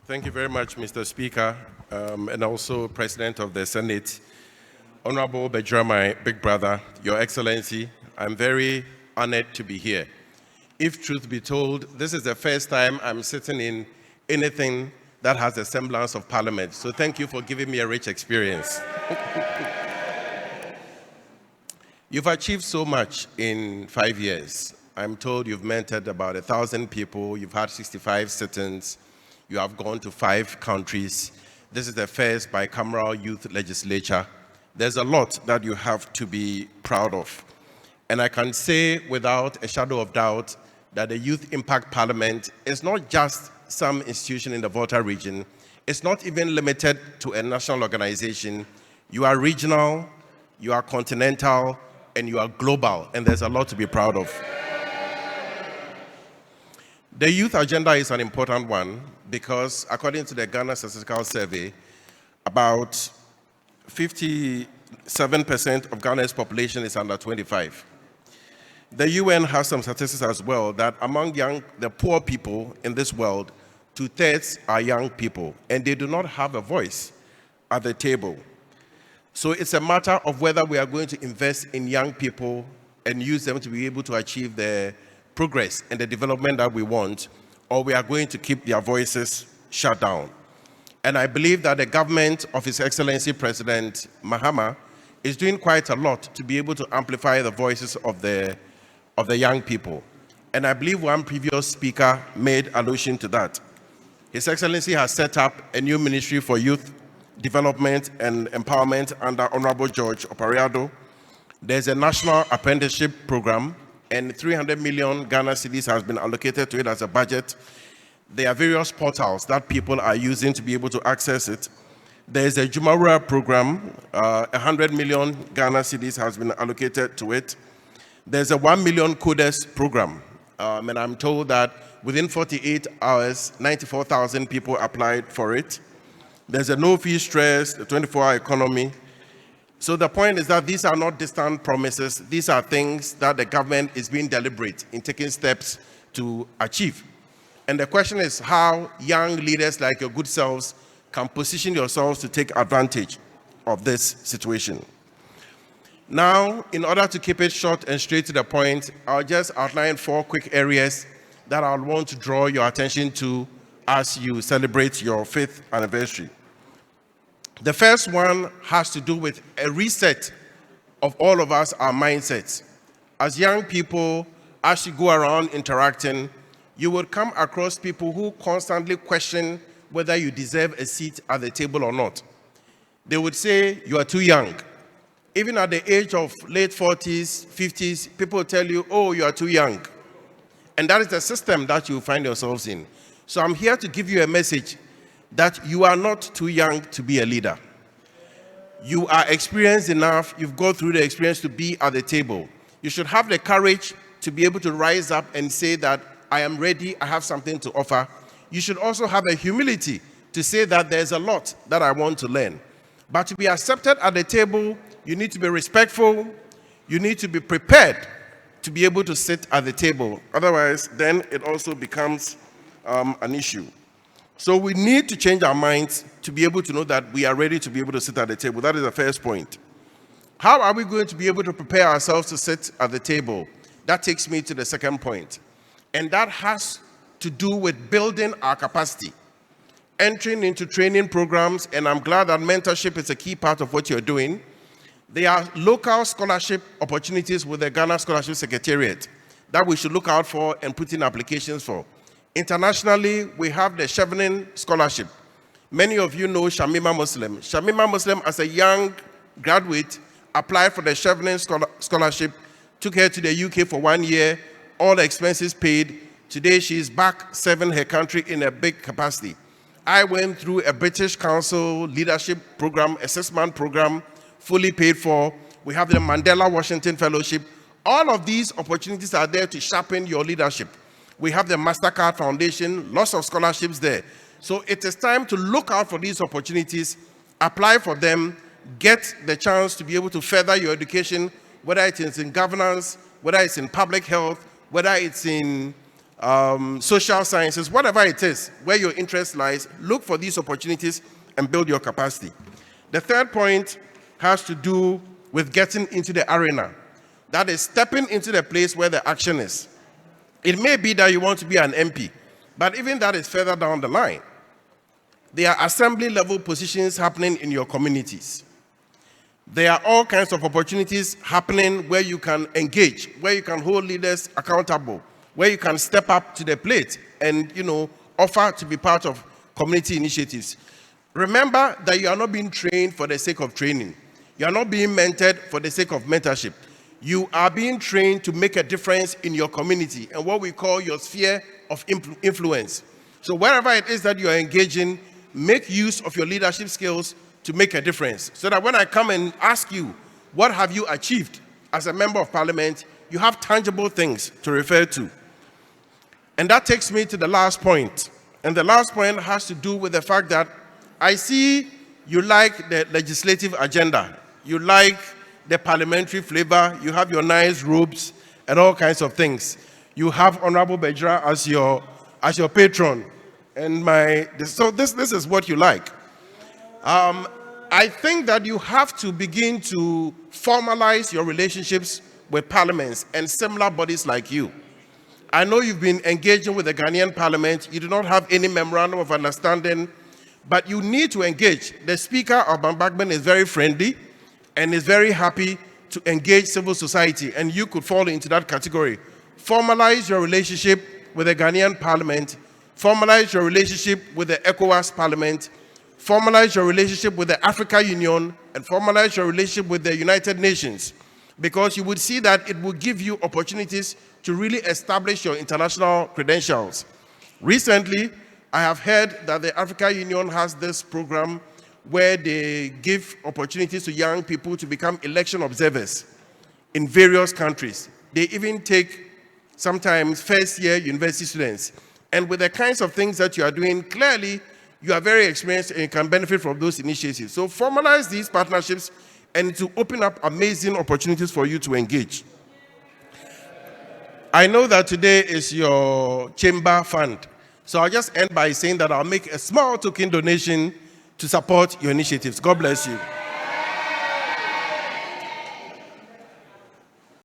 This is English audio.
Thank you very much, Mr. Speaker, and also President of the Senate, Honorable Bejra, my big brother, Your Excellency. I'm very honored to be here. If truth be told, this is the first time I'm sitting in anything that has a semblance of parliament. So thank you for giving me a rich experience. You've achieved so much in 5 years. I'm told you've mentored about 1,000 people, you've had 65 sit-ins, you have gone to 5 countries. This is the first bicameral youth legislature. There's a lot that you have to be proud of. And I can say without a shadow of doubt that the Youth Impact Parliament is not just some institution in the Volta region. It's not even limited to a national organization. You are regional, you are continental, and you are global, and there's a lot to be proud of. The youth agenda is an important one because according to the Ghana Statistical Survey, about 57% of Ghana's population is under 25. The UN has some statistics as well that among the poor people in this world, 2/3 are young people, and they do not have a voice at the table. So it's a matter of whether we are going to invest in young people and use them to be able to achieve the progress and the development that we want, or we are going to keep their voices shut down. And I believe that the government of His Excellency President Mahama is doing quite a lot to be able to amplify the voices of the young people. And I believe one previous speaker made allusion to that. His Excellency has set up a new ministry for youth development and empowerment under Honorable George Opariado. There's a national apprenticeship program, and 300 million Ghana cedis has been allocated to it as a budget. There are various portals that people are using to be able to access it. There's a Jumawura program, 100 million Ghana cedis has been allocated to it. There's a 1 million coders program, and I'm told that within 48 hours, 94,000 people applied for it. There's a no-fee stress, the 24-hour economy. So the point is that these are not distant promises. These are things that the government is being deliberate in taking steps to achieve. And the question is how young leaders like your good selves can position yourselves to take advantage of this situation. Now, in order to keep it short and straight to the point, I'll just outline 4 quick areas that I want to draw your attention to as you celebrate your 5th anniversary. The first one has to do with a reset of all of us, our mindsets. As young people, as you go around interacting, you will come across people who constantly question whether you deserve a seat at the table or not. They would say you are too young. Even at the age of late 40s, 50s, people will tell you, oh, you are too young. And that is the system that you find yourselves in. So I'm here to give you a message that you are not too young to be a leader. You are experienced enough, you've gone through the experience to be at the table. You should have the courage to be able to rise up and say that I am ready, I have something to offer. You should also have a humility to say that there's a lot that I want to learn. But to be accepted at the table, you need to be respectful, you need to be prepared to be able to sit at the table. Otherwise, then it also becomes an issue. So we need to change our minds to be able to know that we are ready to be able to sit at the table. That is the first point. How are we going to be able to prepare ourselves to sit at the table? That takes me to the second point. And that has to do with building our capacity, entering into training programs, and I'm glad that mentorship is a key part of what you're doing. There are local scholarship opportunities with the Ghana Scholarship Secretariat that we should look out for and put in applications for. Internationally, we have the Chevening Scholarship. Many of you know Shamima Muslim. Shamima Muslim, as a young graduate, applied for the Chevening Scholarship, took her to the UK for 1 year, all the expenses paid. Today, she is back serving her country in a big capacity. I went through a British Council leadership program, assessment program, fully paid for. We have the Mandela Washington Fellowship. All of these opportunities are there to sharpen your leadership. We have the MasterCard Foundation, lots of scholarships there. So it is time to look out for these opportunities, apply for them, get the chance to be able to further your education, whether it is in governance, whether it's in public health, whether it's in social sciences, whatever it is, where your interest lies, look for these opportunities and build your capacity. The third point has to do with getting into the arena. That is stepping into the place where the action is. It may be that you want to be an MP, but even that is further down the line. There are assembly level positions happening in your communities. There are all kinds of opportunities happening where you can engage, where you can hold leaders accountable, where you can step up to the plate and, offer to be part of community initiatives. Remember that you are not being trained for the sake of training. You are not being mentored for the sake of mentorship. You are being trained to make a difference in your community and what we call your sphere of influence. So wherever it is that you are engaging, make use of your leadership skills to make a difference. So that when I come and ask you, what have you achieved as a member of parliament, you have tangible things to refer to. And that takes me to the last point. And the last point has to do with the fact that I see you like the legislative agenda. You like the parliamentary flavor. You have your nice robes and all kinds of things. You have Honorable Bejra as your patron. And so this is what you like. I think that you have to begin to formalize your relationships with parliaments and similar bodies like you. I know you've been engaging with the Ghanaian parliament. You do not have any memorandum of understanding, but you need to engage. The Speaker of Bambagman is very friendly and is very happy to engage civil society, and you could fall into that category. Formalize your relationship with the Ghanaian parliament, formalize your relationship with the ECOWAS parliament, formalize your relationship with the Africa Union, and formalize your relationship with the United Nations, because you would see that it will give you opportunities to really establish your international credentials. Recently, I have heard that the Africa Union has this program where they give opportunities to young people to become election observers in various countries. They even take sometimes first-year university students. And with the kinds of things that you are doing, clearly you are very experienced and you can benefit from those initiatives. So formalize these partnerships and to open up amazing opportunities for you to engage. I know that today is your chamber fund. So I'll just end by saying that I'll make a small token donation to support your initiatives. God bless you.